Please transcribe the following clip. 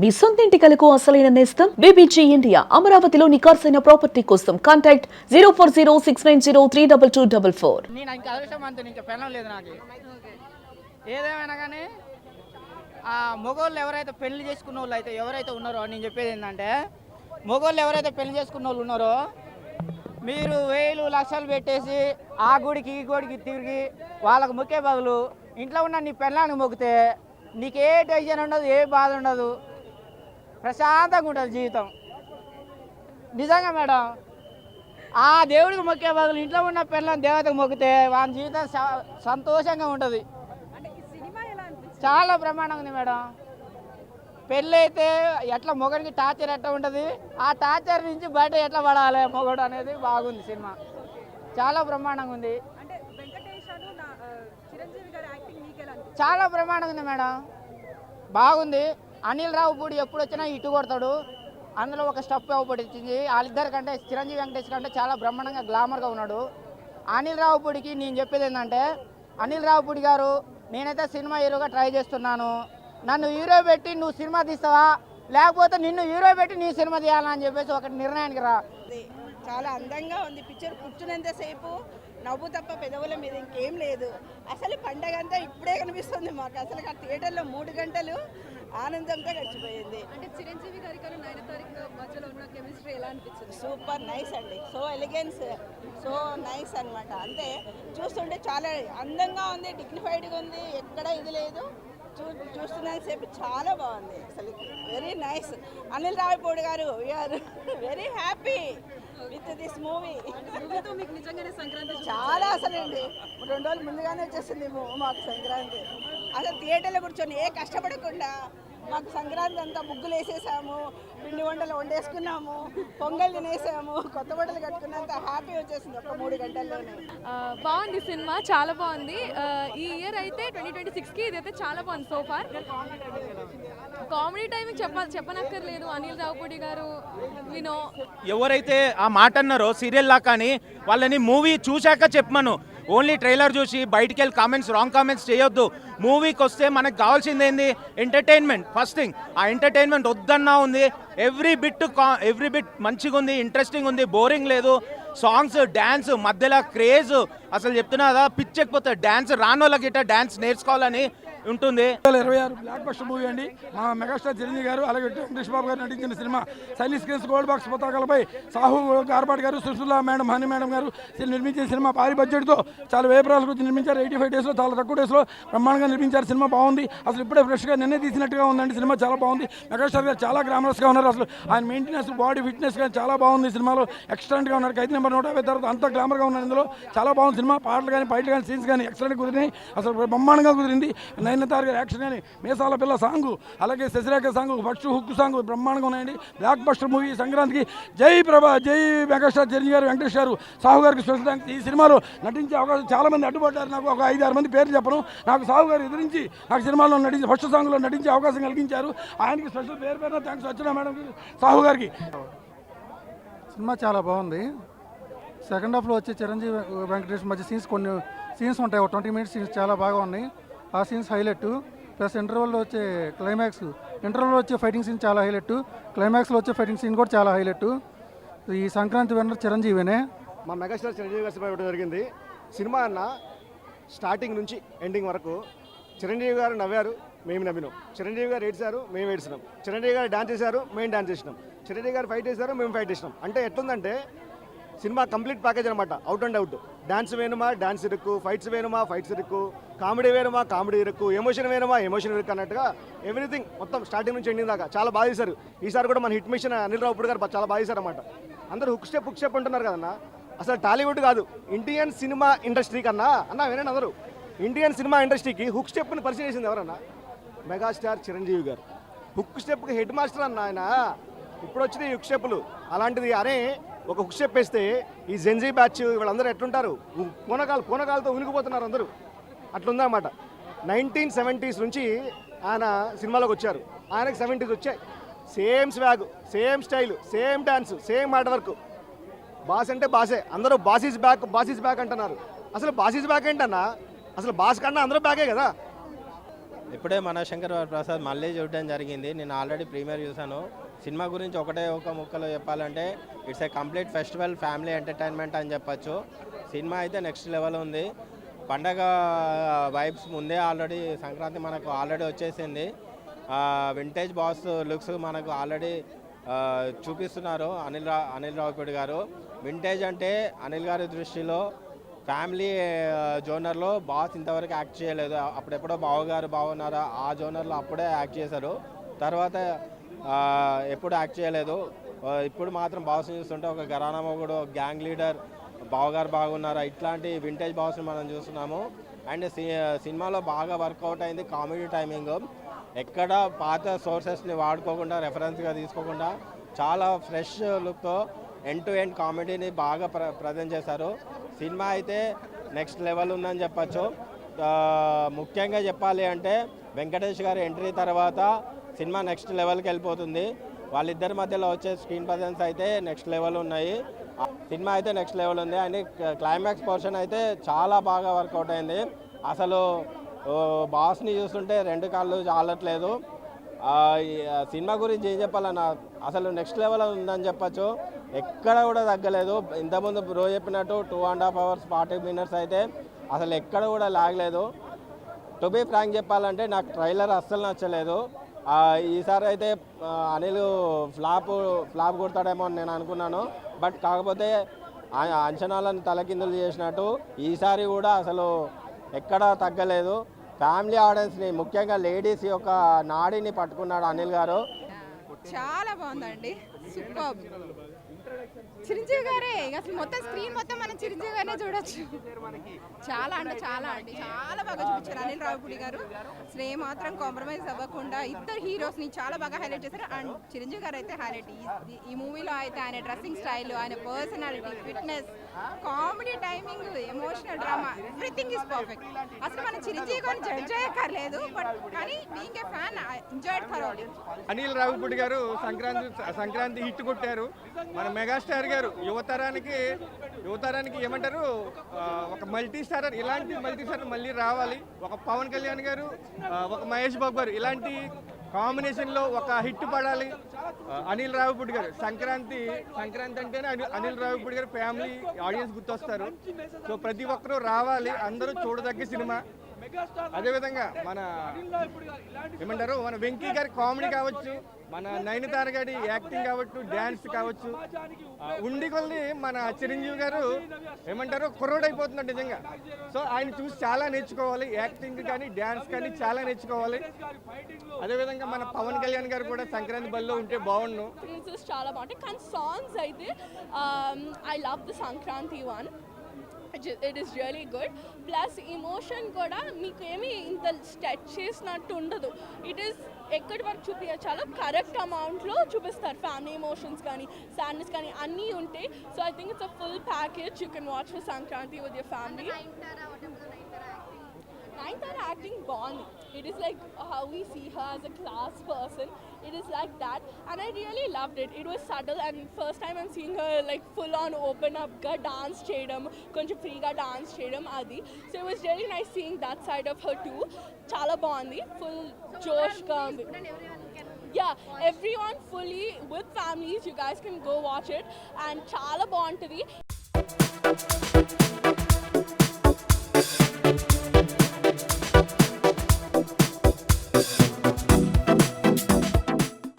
మీ సొంత ఇంటి కలకు అసలైన నేస్తం బీబీజీ ఇండియా. అమరావతిలో నికార్సైన ప్రాపర్టీ కోసం కాంటాక్ట్ 0406903224. నేను ఇంకా అదృష్టం అంతే, ఇంకా పెళ్ళం లేదు నాకు. ఏదేమైనా కానీ ఆ మగవాళ్ళు ఎవరైతే పెళ్లి చేసుకున్న వాళ్ళు అయితే ఎవరైతే ఉన్నారో, నేను చెప్పేది ఏంటంటే మగవాళ్ళు ఎవరైతే పెళ్లి చేసుకున్న వాళ్ళు ఉన్నారో, మీరు వేలు లక్షలు పెట్టేసి ఆ గుడికి ఈ గుడికి తిరిగి వాళ్ళకు మొక్కే బదులు ఇంట్లో ఉన్న నీ పెళ్ళానికి మొక్కితే నీకే టెన్షన్ ఉండదు, ఏ బాధ ఉండదు, ప్రశాంతంగా ఉంటుంది జీవితం. నిజంగా మేడం, ఆ దేవుడికి మొక్కే బదులు ఇంట్లో ఉన్న పిల్లలను దేవతకు మొక్కితే వాళ్ళ జీవితం సంతోషంగా ఉంటుంది. చాలా బ్రహ్మాండంగా ఉంది మేడం. పెళ్ళి అయితే ఎట్లా మొగడికి టార్చర్ ఎట్లా ఉంటుంది, ఆ టార్చర్ నుంచి బయట ఎట్లా పడాలి మొగడు అనేది బాగుంది సినిమా. చాలా బ్రహ్మాండంగా ఉంది, చాలా బ్రహ్మాండంగా ఉంది మేడం, బాగుంది. అనిల్ రావుపూడి ఎప్పుడు వచ్చినా ఇటు కొడతాడు. అందులో ఒక స్టెప్ ఇచ్చింది. వాళ్ళిద్దరి కంటే చిరంజీవి వెంకటేష్ కంటే చాలా బ్రహ్మాండంగా గ్లామర్గా ఉన్నాడు. అనిల్ రావుపూడికి నేను చెప్పేది ఏంటంటే, అనిల్ రావుపూడి గారు, నేనైతే సినిమా హీరోగా ట్రై చేస్తున్నాను, నన్ను హీరో పెట్టి నువ్వు సినిమా తీస్తావా, లేకపోతే నిన్ను హీరో పెట్టి నీ సినిమా తీయాలని చెప్పేసి ఒకటి నిర్ణయానికి రా. చాలా అందంగా ఉంది పిక్చర్. కూర్చున్నంతసేపు నవ్వు తప్ప పెదవుల మీద ఇంకేం లేదు. అసలు పండగ అంతా ఇప్పుడే కనిపిస్తుంది మాకు. అసలు ఆ థియేటర్లో 3 గంటలు ఆనందంతో గడిచిపోయింది. అంటే చిరంజీవి గారి కన్నా నయనతార మధ్యలో ఉన్న కెమిస్ట్రీ ఎలా అనిపించింది? సూపర్ నైస్ అండి, సో ఎలిగెన్స్, సో నైస్ అనమాట. అంటే చూస్తుంటే చాలా అందంగా ఉంది, డిగ్నిఫైడ్గా ఉంది, ఎక్కడ ఇది లేదు. చూస్తున్నాను సేపు చాలా బాగుంది. అసలు వెరీ నైస్. అనిల్ రావిపూడి గారు, we're very happy with this movie. మీకు నిజంగానే సంక్రాంతి చాలా అసలండి 2 రోజులు ముందుగానే వచ్చేసింది మాకు సంక్రాంతి. అసలు థియేటర్లో కూర్చొని ఏ కష్టపడకుండా మాకు సంక్రాంతి అంతా ముగ్గులు వేసేసాము, పిండి వంటలు వండేసుకున్నాము, పొంగల్ తినేసాము, కొత్త బట్టలు కట్టుకున్నంత హ్యాపీ వచ్చేసింది ఒక 3 గంటల్లోనే. బాగుంది సినిమా, చాలా బాగుంది. ఈ ఇయర్ అయితే 2026కి ఇదైతే చాలా బాగుంది సో ఫార్. కామెడీ టైమింగ్ చెప్పనక్కర్లేదు. అనిల్ రావుపూడి గారు వినో ఎవరైతే ఆ మాట అన్నారో సీరియల్ లా, కానీ వాళ్ళని మూవీ చూశాక చెప్పమను. ఓన్లీ ట్రైలర్ చూసి బయటికి వెళ్ళి కామెంట్స్, రాంగ్ కామెంట్స్ చేయొద్దు. మూవీకి వస్తే మనకు కావాల్సింది ఏంది? ఎంటర్టైన్మెంట్. ఫస్ట్ థింగ్, ఆ ఎంటర్టైన్మెంట్ వద్దన్నా ఉంది. ఎవ్రీ బిట్ మంచిగా ఉంది, ఇంట్రెస్టింగ్ ఉంది, బోరింగ్ లేదు. సాంగ్స్, డ్యాన్స్, మధ్యలో క్రేజ్ అసలు చెప్తున్నా కదా, పిచ్చెక్కిపోతుంది. డ్యాన్స్ రానోళ్ళకి ఇట్లా డ్యాన్స్ నేర్చుకోవాలని ఉంటుంది. 2026 బ్లాక్ బస్టర్ మూవీ అండి. మా మెగాస్టార్ చిరంజీవి గారు అలాగే వెంకటేష్ బాబు గారు నటించిన సినిమా. సైనిక్ స్క్రీన్స్ గోల్డ్ బాక్స్ పతాకాలపై Sahu Garapati garu, Sushila madam, honey madam గారు నిర్మించిన సినిమా. భారీ బడ్జెట్తో చాలా వేపరాలకు వచ్చి నిర్మించారు. 85 డేస్లో, చాలా తక్కువ డేస్లో బ్రహ్మాండంగా నిర్మించారు. సినిమా బాగుంది. అసలు ఇప్పుడే ఫ్రెష్గా నిన్నే తీసినట్టుగా ఉందండి. సినిమా చాలా బాగుంది. మెగాస్టార్ గారు చాలా గ్లామరస్గా ఉన్నారు. అసలు ఆయన మెయింటెనెన్స్, బాడీ ఫిట్నెస్ కానీ చాలా బాగుంది. సినిమాలో ఎక్సలెంట్గా ఉన్నారు. 5 నెంబర్ 150 తర్వాత అంత గ్లామర్గా ఉన్నారు. ఇందులో చాలా బాగుంది సినిమా. పాటలు కానీ, ఫైట్లు కానీ, సీన్స్ కానీ ఎక్సలెంట్గా కుదిరినాయి. అసలు బ్రహ్మాండంగా కుదిరింది. నయనతార గారి యాక్షన్ కానీ, మేసాల పిల్ల సాంగు, అలాగే Shashirekha song, first hook song బ్రహ్మాండంగా ఉన్నాయండి. Blockbuster movie. సంక్రాంతికి జై ప్రభా, జై మెగాస్టార్ చిరంజీవి గారు, వెంకటేష్ గారు, సాహు గారికి స్పెషల్ థ్యాంక్స్. ఈ సినిమాలో నటించే అవకాశం చాలా మంది అడ్డుపడ్డారు. నాకు ఒక 5-6 మంది పేర్లు చెప్పను. నాకు సాహు గారు ఎదురించి నాకు సినిమాలో నటించి ఫస్ట్ సాంగ్లో నటించే అవకాశం కలిగించారు. ఆయనకి స్పెషల్ పేరు థ్యాంక్స్ వచ్చిన మేడంకి, సాహు గారికి. సినిమా చాలా బాగుంది. సెకండ్ హాఫ్లో వచ్చే చిరంజీవి వెంకటేష్ మధ్య కొన్ని సీన్స్ ఉంటాయి, 20 మినిట్స్ సీన్స్ చాలా బాగా ఉన్నాయి. ఆ సీన్స్ హైలైట్. ప్లస్ ఇంటర్వెల్లో వచ్చే ఇంటర్వెల్లో వచ్చే ఫైటింగ్ సీన్ చాలా హైలైట్. క్లైమాక్స్లో వచ్చే ఫైటింగ్ సీన్ కూడా చాలా హైలైట్. ఈ సంక్రాంతి విన్నర్ చిరంజీవినే. మా మెగాస్టార్ చిరంజీవి గారి సినిమా ఇవ్వడం జరిగింది. సినిమా అన్న స్టార్టింగ్ నుంచి ఎండింగ్ వరకు చిరంజీవి గారు నవ్వారు, మేము నవ్వినాం. చిరంజీవి గారు ఏడ్చారు, మేము ఏడ్చినాం. చిరంజీవి గారు డాన్స్ చేశారు, మేము డాన్స్ చేసినాం. చిరంజీవి గారు ఫైట్ చేశారు, మేము ఫైట్ చేసినాం. అంటే ఎట్లుందంటే సినిమా కంప్లీట్ ప్యాకేజ్ అనమాట. Out and out. డాన్స్ వేనుమా, డాన్స్ ఇరుక్కు, ఫైట్స్ వేనుమా, ఫైట్స్ ఇరుక్కు, కామెడీ వేనుమా, కామెడీ ఇరుక్కు, ఎమోషన్ వేనుమా, ఎమోషన్ ఇరుక్కు అన్నట్టుగా ఎవ్రీథింగ్ మొత్తం స్టార్టింగ్ నుంచి ఎండింగ్ దాకా చాలా బాగా చేశారు. ఈసారి కూడా మన హిట్ మిషన్ అనిల్ రావుపూడి గారు చాలా బాగా చేశారు అనమాట. అందరూ హుక్ స్టెప్ అంటున్నారు కదన్నా. అసలు టాలీవుడ్ కాదు, ఇండియన్ సినిమా ఇండస్ట్రీ కన్నా వినండి అందరూ, ఇండియన్ సినిమా ఇండస్ట్రీకి హుక్ స్టెప్ని పరిచయం చేసింది ఎవరన్నా? మెగాస్టార్ చిరంజీవి గారు. హుక్ స్టెప్కి హెడ్ మాస్టర్ అన్న ఆయన. ఇప్పుడు వచ్చినాయి హుక్ స్టెప్పులు. అలాంటిది అరే ఒక హుక్ స్టెప్ వేస్తే ఈ జెన్జీ బ్యాచ్ వీళ్ళందరూ ఎట్లుంటారు? పూనకాలతో ఉనికిపోతున్నారు అందరూ. అట్లుందన్నమాట. 1970s నుంచి ఆయన సినిమాలోకి వచ్చారు. ఆయనకి 70s వచ్చాయి. Same swag, same style, same dance, same మాట వర్క్. బాస్ అంటే బాసే. అందరూ బాస్ ఈజ్ బ్యాక్ అంటున్నారు. అసలు బాస్ ఈజ్ బ్యాక్ ఏంటన్నా? అసలు బాస్ కన్నా అందరూ బ్యాకే కదా. ఇప్పుడే మనశంకర్ ప్రసాద్ మళ్ళీ చూడడం జరిగింది. నేను ఆల్రెడీ ప్రీమియర్ చూశాను. సినిమా గురించి ఒక ముక్కలో చెప్పాలంటే it's a complete festival family entertainment అని చెప్పచ్చు. సినిమా అయితే నెక్స్ట్ లెవెల్ ఉంది. పండగ వైబ్స్ ముందే ఆల్రెడీ సంక్రాంతి మనకు ఆల్రెడీ వచ్చేసింది. వింటేజ్ బాస్ లుక్స్ మనకు ఆల్రెడీ చూపిస్తున్నారు అనిల్ రావిపూడి గారు. వింటేజ్ అంటే అనిల్ గారి దృష్టిలో ఫ్యామిలీ జోనర్లో బాస్ ఇంతవరకు యాక్ట్ చేయలేదు. అప్పుడెప్పుడో బావగారు బాగున్నారా ఆ జోనర్లో అప్పుడే యాక్ట్ చేశారు. తర్వాత ఎప్పుడు యాక్ట్ చేయలేదు. ఇప్పుడు మాత్రం బాస్ని చూస్తుంటే ఒక ఘరానా మొగుడు, గ్యాంగ్ లీడర్, బావగారు బాగున్నారా ఇట్లాంటి వింటేజ్ బాస్ని మనం చూస్తున్నాము. అండ్ సినిమాలో బాగా వర్కౌట్ అయింది కామెడీ టైమింగ్. ఎక్కడ పాత సోర్సెస్ని వాడుకోకుండా రెఫరెన్స్గా తీసుకోకుండా చాలా ఫ్రెష్ లుక్తో ఎండ్ టు ఎండ్ కామెడీని బాగా ప్రజెంట్ చేశారు. సినిమా అయితే నెక్స్ట్ లెవెల్ ఉందని చెప్పచ్చు. ముఖ్యంగా చెప్పాలి అంటే వెంకటేష్ గారి ఎంట్రీ తర్వాత సినిమా నెక్స్ట్ లెవెల్కి వెళ్ళిపోతుంది. వాళ్ళిద్దరి మధ్యలో వచ్చే స్క్రీన్ ప్రజెన్స్ అయితే నెక్స్ట్ లెవెల్ ఉన్నాయి. సినిమా అయితే నెక్స్ట్ లెవెల్ ఉంది. అండ్ క్లైమాక్స్ పోర్షన్ అయితే చాలా బాగా వర్కౌట్ అయింది. అసలు బాస్ని చూస్తుంటే రెండు కాళ్ళు చాలట్లేదు. సినిమా గురించి ఏం చెప్పాలన్నా అసలు నెక్స్ట్ లెవెల్ ఉందని చెప్పచ్చు. ఎక్కడ కూడా తగ్గలేదు. ఇంతకుముందు బ్రో చెప్పినట్టు 2.5 hours 40 minutes అయితే అసలు ఎక్కడ కూడా లాగలేదు. టు బీ ఫ్రాంక్ చెప్పాలంటే నాకు ట్రైలర్ అస్సలు నచ్చలేదు. ఈసారి అయితే అనిల్ ఫ్లాప్ కొడతాడేమో అని నేను అనుకున్నాను. బట్ కాకపోతే అంచనాలను తలకిందులు చేసినట్టు ఈసారి కూడా అసలు ఎక్కడా తగ్గలేదు. ఫ్యామిలీ ఆడియన్స్ని ముఖ్యంగా లేడీస్ యొక్క నాడిని పట్టుకున్నాడు అనిల్ గారు. చాలా బాగుందండి, సూపర్. చిరంజీవి గారే అసలు మొత్తం స్క్రీన్ మొత్తం మనం చిరంజీవి గారినే చూడొచ్చు. చాలా అంటే చాలా బాగా చూపించారు అనిల్ రావిపూడి గారు. అసలు ఏమాత్రం కాంప్రమైజ్ అవ్వకుండా ఇద్దరు హీరోస్ని చాలా బాగా హైలైట్ చేశారు. అండ్ చిరంజీవి గారు అయితే హైలైట్. ఈ మూవీలో అయితే ఆయన డ్రెస్సింగ్ స్టైల్, ఆయన personality, fitness, comedy timing, emotional drama, everything is perfect. అసలు మనం చిరంజీవి గారిని జడ్జ్ చేయక్కర్లేదు, బట్ కానీ being a fan enjoyed thoroughly. Anil Ravipudi గారు సంక్రాంతి హిట్ కొట్టారు. మన మెగాస్టార్ గారు యువతరానికి ఏమంటారు ఒక మల్టీ స్టారర్, ఇలాంటి మల్టీ స్టారర్ మళ్ళీ రావాలి. ఒక పవన్ కళ్యాణ్ గారు, ఒక మహేష్ బాబు గారు ఇలాంటి కాంబినేషన్లో ఒక హిట్ పడాలి. అనిల్ రావిపూడి గారు సంక్రాంతి అంటేనే అనిల్ రావిపూడి గారు ఫ్యామిలీ ఆడియన్స్ గుర్తొస్తారు. సో ప్రతి ఒక్కరూ రావాలి, అందరూ చూడదగ్గ సినిమా. అదేవిధంగా మన ఏమంటారు మన వెంకీ గారి కామెడీ కావచ్చు, మన నయనతార గారి యాక్టింగ్ కావచ్చు, డ్యాన్స్ కావచ్చు, ఉండి కొద్ది మన చిరంజీవి గారు ఏమంటారు కుర్రోడైపోతున్నాడు నిజంగా. సో ఆయన చూసి చాలా నేర్చుకోవాలి, యాక్టింగ్ కానీ డ్యాన్స్ కానీ చాలా నేర్చుకోవాలి. అదేవిధంగా మన పవన్ కళ్యాణ్ గారు కూడా సంక్రాంతి బల్లో ఉంటే బాగుండు. చాలా బాగుంటాయి కానీ సాంగ్స్ అయితే I love the Sankranti one. It is really good. Plus emotion కూడా మీకు ఏమి ఇంత స్టెచ్ చేసినట్టు ఉండదు. ఇట్ ఈస్ ఎక్కడి వరకు చూపించాలో కరెక్ట్ అమౌంట్లో చూపిస్తారు. ఫ్యామిలీ ఎమోషన్స్ కానీ సాడ్నెస్ కానీ అన్నీ ఉంటాయి. So I think it's a full package you can watch for Sankranti with your family. Nayantara acting బాగుంది. It is like how we see her as a class person. It is like that and I really loved it. It was subtle and first time I'm seeing her like full on open up ga dance cheyadam, koncham free ga dance cheyadam adi. So it was really nice seeing that side of her too. Chala బాగుంది, full josh ga undi. Yeah, everyone fully with families, you guys can go watch it and chala బాగుంటది.